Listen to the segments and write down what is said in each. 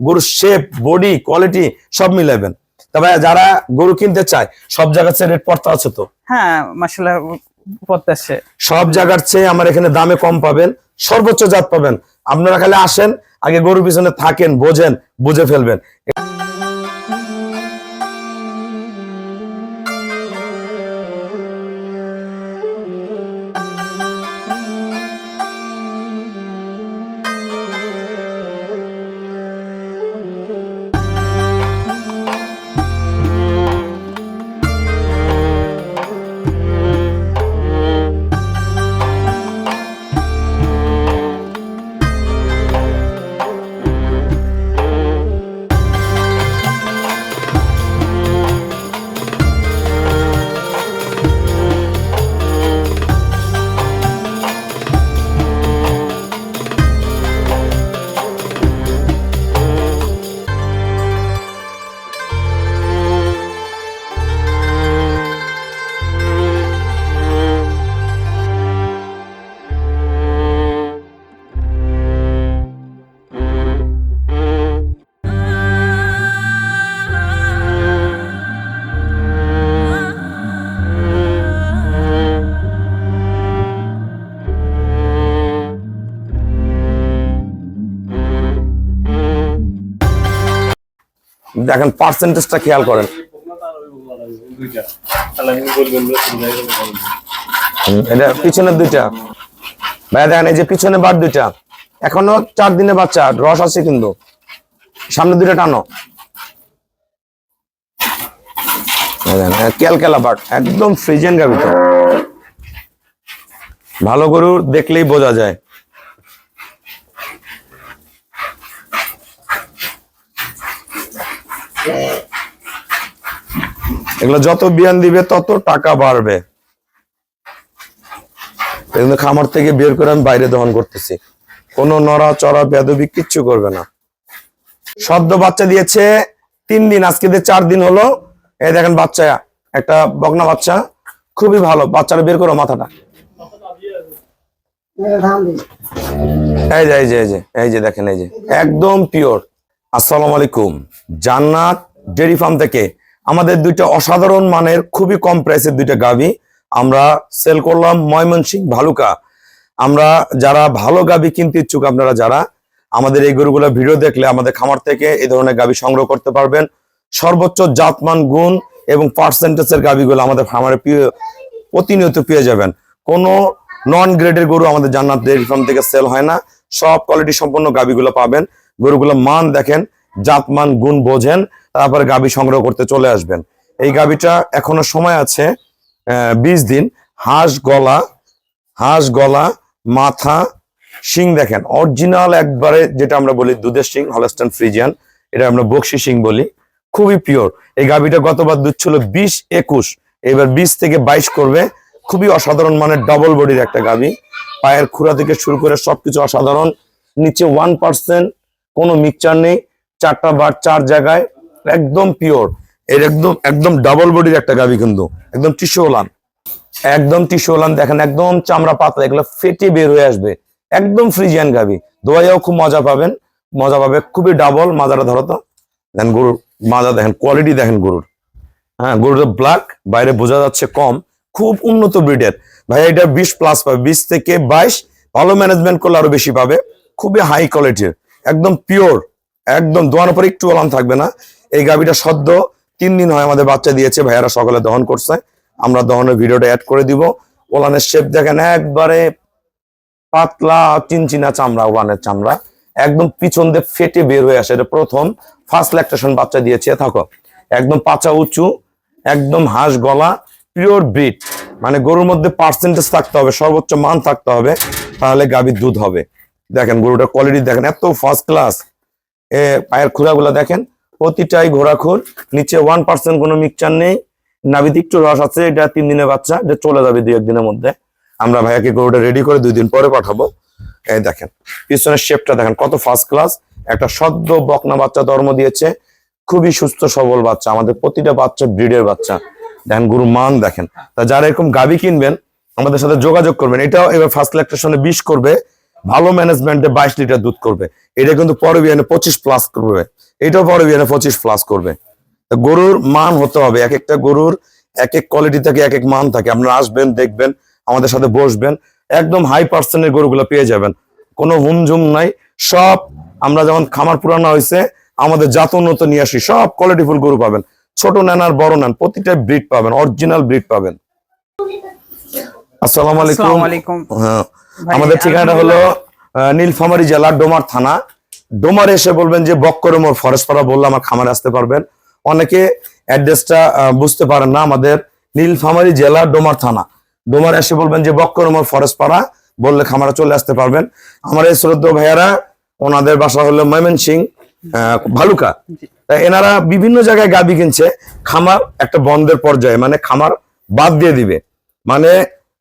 গরুর shape, body, quality সব মিলাবেন। তবে যারা গরু কিনতে চায় সব জায়গার চেয়ে রেট পড়তে আছে তো? হ্যাঁ মাশাআল্লাহ পড়তেছে। সব জায়গার চেয়ে আমার এখানে দামে কম পাবেন, সর্বোচ্চ জাত পাবেন। আপনারা খালি আসেন, আগে গরুর পিছনে থাকেন, বোঝেন, বুঝে ফেলবেন। দেখেন পার্সেন্টেজটা খেয়াল করেন। এটা পিছনের দুইটা ভাইয়া দেখেন, এই যে পিছনে বার দুইটা, এখনো 4 দিনের বাচ্চা, রস আছে কিন্তু। সামনে দুইটা টানো, ক্যালকেলা বাট, একদম ফ্রিজেন গাভী। তো ভালো গরু দেখলেই বোঝা যায়। এগুলো যত বিয়ান দিবে তত টাকা বাড়বে। কিন্তু খামার থেকে বের করে আমি বাইরে দহন করতেছি, কোনো নড়া চড়া বেদবি কিচ্ছু করবে না। সদ্য বাচ্চা দিয়েছে 3 দিন, আজকে 4 দিন হলো। এই দেখেন বাচ্চা, একটা বকনা বাচ্চা, খুবই ভালো। বাচ্চাটা বের করো মাথাটা। এই যে দেখেন, এই যে একদম পিওর। আসসালামু আলাইকুম, জান্নাত ডেইরি ফার্ম থেকে আমাদের দুইটা অসাধারণ মানের খুবই কম প্রাইসের দুইটা গাভী আমরা সেল করলাম ময়মনসিংহ ভালুকা। আমরা যারা ভালো গাভী কিনতে ইচ্ছুক, আপনারা যারা আমাদের এই গরুগুলো ভিডিও দেখলে আমাদের খামার থেকে এই ধরনের গাভী সংগ্রহ করতে পারবেন। সর্বোচ্চ জাতমান, গুণ এবং পার্সেন্টেজের গাভীগুলো আমাদের খামারে প্রতিনিয়ত পেয়ে যাবেন। কোনো নন গ্রেডের গরু আমাদের জান্নাত ডেইরি ফার্ম থেকে সেল হয় না। সব কোয়ালিটি সম্পন্ন গাভীগুলো পাবেন। গরুগুলো মান দেখেন, জাতমান, গুণ বোঝেন, তারপরে গাভী সংগ্রহ করতে চলে আসবেন। এই গাভীটা এখনো সময় আছে 20 দিন। হাঁস গলা, মাথা, শিং দেখেন অরিজিনাল একবারে, যেটা আমরা বলি দুধের শিং, হলস্টাইন ফ্রিজিয়ান, এটা আমরা বকশি শিং বলি, খুবই পিওর। এই গাভীটা গতবার দুধ ছিল 20-21, এবার 20 থেকে 22 করবে। খুবই অসাধারণ মানের ডাবল বডির একটা গাভী। পায়ের খুরা থেকে শুরু করে সবকিছু অসাধারণ। নিচে 1% কোনো মিক্সচার নেই, 4টা বার 4 জায়গায়, একদম পিওর। এর একদম ডাবল বডির একটা গাভী, কিন্তু একদম টিস্যু ওলান দেখেন, একদম চামড়া পাতলা, এগুলো ফেটে বের হয়ে আসবে। একদম ফ্রিজিয়ান গাভী, দোয়াইও খুব মজা পাবে, খুবই ডাবল। মাজাটা ধরো তো, দেখেন গরুর মাজা দেখেন, কোয়ালিটি দেখেন গরুর। হ্যাঁ, গরুর ব্ল্যাক, বাইরে বোঝা যাচ্ছে কম, খুব উন্নত ব্রিডের ভাই। এটা 20+ পাবে, 20 থেকে 22। ভালো ম্যানেজমেন্ট করলে আরো বেশি পাবে। খুবই হাই কোয়ালিটির, একদম পিওর, একদম দোয়ানোর পরে একটু ওলান থাকবে না। এই গাভীটা সদ্য 3 দিন হয় আমাদের বাচ্চা দিয়েছে, ভাইয়ারা সকালে দহন করছে। আমরা দহনের ভিডিওটা অ্যাড করে দিব। ওলানের শেপ দেখেন, একবারে পাতলা চিনচিনা চামড়া, ওলানের চামড়া একদম পিছন দিয়ে ফেটে বের হয়ে আসে। এটা ফার্স্ট ল্যাকটেশন বাচ্চা দিয়েছে। থাকো, একদম পাচা উঁচু, একদম হাঁস গলা, পিওর ব্রিড। মানে গরুর মধ্যে পার্সেন্টেজ থাকতে হবে, সর্বোচ্চ মান থাকতে হবে, তাহলে গাভীর দুধ হবে। দেখেন গরুটার কোয়ালিটি দেখেন, এত ফার্স্ট ক্লাস। পায়ের খুরাগুলা দেখেন, প্রতিটাই ঘোড়াখুর। নিচে 1% কোনো মিক্সচার নেই, নাভিতে একটু রস আছে। এটা 3 দিনের বাচ্চা, এটা চলে যাবে 2-1 দিনের মধ্যে। আমরা ভাইয়াকে গরুটা রেডি করে 2 দিন পরে পাঠাবো। এই দেখেন পিছনের শেপটা দেখেন, কত ফার্স্ট ক্লাস। একটা সদ্য বকনা বাচ্চা জন্ম দিয়েছে, খুবই সুস্থ সবল বাচ্চা। আমাদের প্রতিটা বাচ্চা ব্রিডের বাচ্চা। দেখেন গরু মান দেখেন। তা যারা এরকম গাভী কিনবেন আমাদের সাথে যোগাযোগ করবেন। এটাও এবার ফার্স্ট ল্যাকটেশনে 20 করবে, ভালো ম্যানেজমেন্টে 22 লিটার দুধ করবে। এটা কিন্তু পরে বিয়ানে 25 প্লাস করবে, এটাও পরে বিয়ানে 25 প্লাস করবে। তো গরুর মান হতে হবে, এক একটা গরুর এক এক কোয়ালিটি থাকে, এক এক মান থাকে। আপনারা আসবেন, দেখবেন, আমাদের সাথে বসবেন, একদম হাই পার্সেন্টের গরুগুলো পেয়ে যাবেন, কোনো হুমঝুম নাই। সব আমরা যেমন খামার পুরানো হয়েছে, আমাদের জাত উন্নত নিয়ে আসি, সব কোয়ালিটিফুল গরু পাবেন, ছোট নেন আর বড় নেন, প্রতিটা ব্রিড পাবেন, অরিজিনাল ব্রিড পাবেন। আসসালামু আলাইকুম। আসসালামু আলাইকুম। হ্যাঁ, ভাই, আমাদের ঠিকানাটা হলো নীলফামারী জেলা ডোমার থানা। ডোমার এসে বলবেন যে বক্করে মোড় ফরেস্টপাড়া, বললে আমার খামারে আসতে পারবেন। অনেকে অ্যাড্রেসটা বুঝতে পারেন না, আমাদের নীলফামারী জেলা ডোমার থানা। ডোমার এসে বলবেন যে বক্করে মোড় ফরেস্টপাড়া, বললে খামারে চলে আসতে পারবেন। আমার এই শ্রদ্ধেয় ভাইয়ারা, ওনাদের বাসা হলো ময়মনসিংহ ভালুকা। তাই এনারা বিভিন্ন জায়গায় গাবি কিনছে, খামার একটা বন্ধের পর্যায়ে, মানে খামার বাদ দিয়ে দিবে, মানে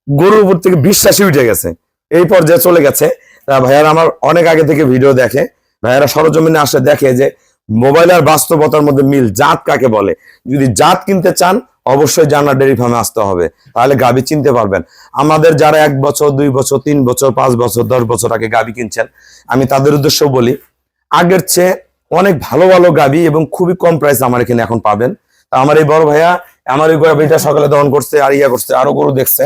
গরুর উপর থেকে বিশ্বাসই উঠে গেছে, এই পর্যায়ে চলে গেছে। তা ভাইয়ারা আমার অনেক আগে থেকে ভিডিও দেখে, ভাইয়ারা সরজমিনে আসে, দেখে যে মোবাইল আর বাস্তবতার মধ্যে মিল, জাত কাকে বলে। যদি জাত কিনতে চান, অবশ্যই জান্নাত ডেইরি ফার্মে আসতে হবে, তাহলে গাবি চিনতে পারবেন। আমাদের যারা 1 বছর 2 বছর 3 বছর 5 বছর 10 বছর আগে গাবি কিনছেন, আমি তাদের উদ্দেশ্য বলি, আগের চেয়ে অনেক ভালো ভালো গাবি এবং খুবই কম প্রাইস আমার এখানে এখন পাবেন। তা আমার এই বড় ভাইয়া আমার এই গাবিটা সকালে দহন করছে, আর ইয়া করছে, আরো গরু দেখছে,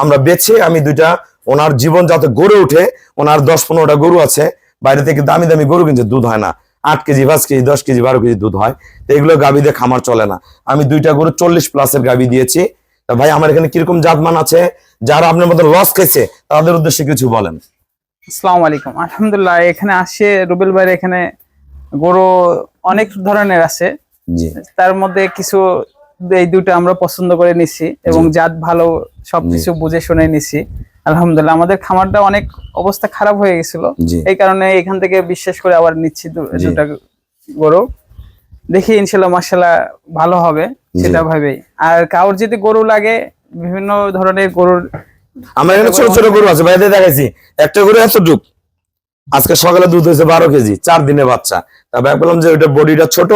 আমরা বেছে আমি দুইটা, ওনার জীবন যাতে গড়ে উঠে, ওনার 10-15টা গরু আছে, বাইরে থেকে দামি দামি গরু কিনছে, দুধ হয় না, 8 কেজি 5 কেজি 10 কেজি 12 কেজি দুধ হয়। তো এগুলো গাবি দিয়ে খামার চলে না। আমি দুইটা গরু 40 প্লাসের গাবি দিয়েছি। তা ভাই আমার এখানে কিরকম জাতমান আছে, যারা আপনার মতো লস খেয়েছে, তাদের উদ্দেশ্যে কিছু বলেন। আসসালামু আলাইকুম। আলহামদুলিল্লাহ, এখানে আসে রুবেল ভাইয়ের এখানে গরু অনেক ধরনের আছে, জি তার মধ্যে কিছু এই দুটো আমরা পছন্দ করে নিছি এবং জাত ভালো, সবকিছু বুঝে শুনে নিছি। আলহামদুলিল্লাহ, আমাদের খামারটা অনেক অবস্থা খারাপ হয়ে গেছিল, জি এই কারণে এখান থেকে বিশ্বাস করে আবার নিচ্ছি জি। দুটা গরু। দেখি ইনশাল্লাহ মাশাআল্লাহ ভালো হবে সেটা ভাবেই। আর কারোর যদি গরু লাগে, বিভিন্ন ধরনের গরুর আমার এখানে ছোট ছোট গরু আছে ভাই, দেখাইছি একটা গরু এতটুক, আজকে সকালে দুধ হয়েছে 12 কেজি, 4 দিনে বাচ্চা। তারপর বললাম যে ওইটা বডিটা ছোট,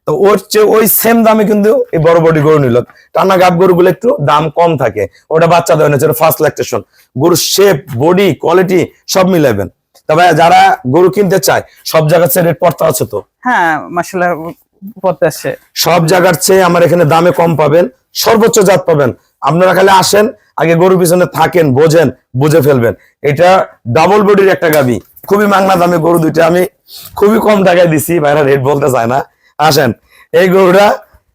তো ওর চেয়ে ওই সেম দামে কিন্তু এই বড় বডি গরু নিল। টানা গাব গরুগুলো একটু দাম কম থাকে, ওটা বাচ্চা দেওয়া হয়েছে, ফার্স্ট ল্যাকটেশন। গরুর শেপ, বডি, কোয়ালিটি সব মিলাবেন। তবে যারা গরু কিনতে চায়, সব জায়গার চেয়ে রেট পড়তে আছে তো, হ্যাঁ মাশাআল্লাহ পড়তে আসছে, সব জায়গার চেয়ে আমার এখানে দামে কম পাবেন, সর্বোচ্চ জাত পাবেন। আপনারা খালি আসেন, আগে গরুর পিছনে থাকেন, বোঝেন, বুঝে ফেলবেন। এটা ডাবল বডির একটা গাবি, খুবই মাংনা দামে গরু দুইটা আমি খুবই কম টাকায় দিছি, ভাইরা রেট বলতে চায় না। আসেন, এই গরুটা,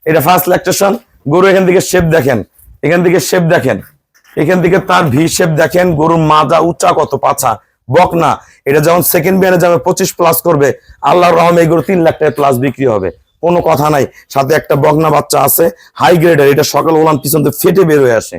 এটা ফার্স্ট ল্যাকটেশন গরু। এখান থেকে শেপ দেখেন, এখান থেকে শেপ দেখেন, এখান থেকে তার ভি শেপ দেখেন, গরুর মাজা উচ্চা কত, পাছা বকনা। এটা যখন সেকেন্ড বিয়ানে যাবে 25 প্লাস করবে, আল্লাহর রহমে এই গরু 3 লাখ টাকা প্লাস বিক্রি হবে, কোনো কথা নাই। সাথে একটা বকনা বাচ্চা আছে হাই গ্রেডের, এটা সকাল ওলান পিছন থেকে ফেটে বের হয়ে আসে।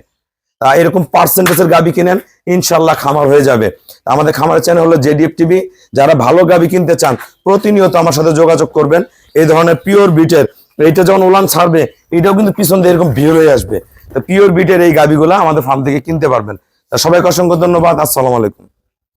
তা এরকম পার্সেন্টেজের গাবি কিনেন, ইনশাল্লাহ খামার হয়ে যাবে। আমাদের খামারের চ্যানেল হলো জেডিএফ টিভি। যারা ভালো গাবি কিনতে চান, প্রতিনিয়ত আমার সাথে যোগাযোগ করবেন। এই ধরনের পিওর বিটের, এইটা যখন ওলান ছাড়বে, এটাও কিন্তু পিছন দিয়ে এরকম বের হয়ে আসবে। পিওর বিটের এই গাবিগুলা আমাদের ফার্ম থেকে কিনতে পারবেন। তা সবাইকে অসংখ্য ধন্যবাদ। আসসালামু আলাইকুম।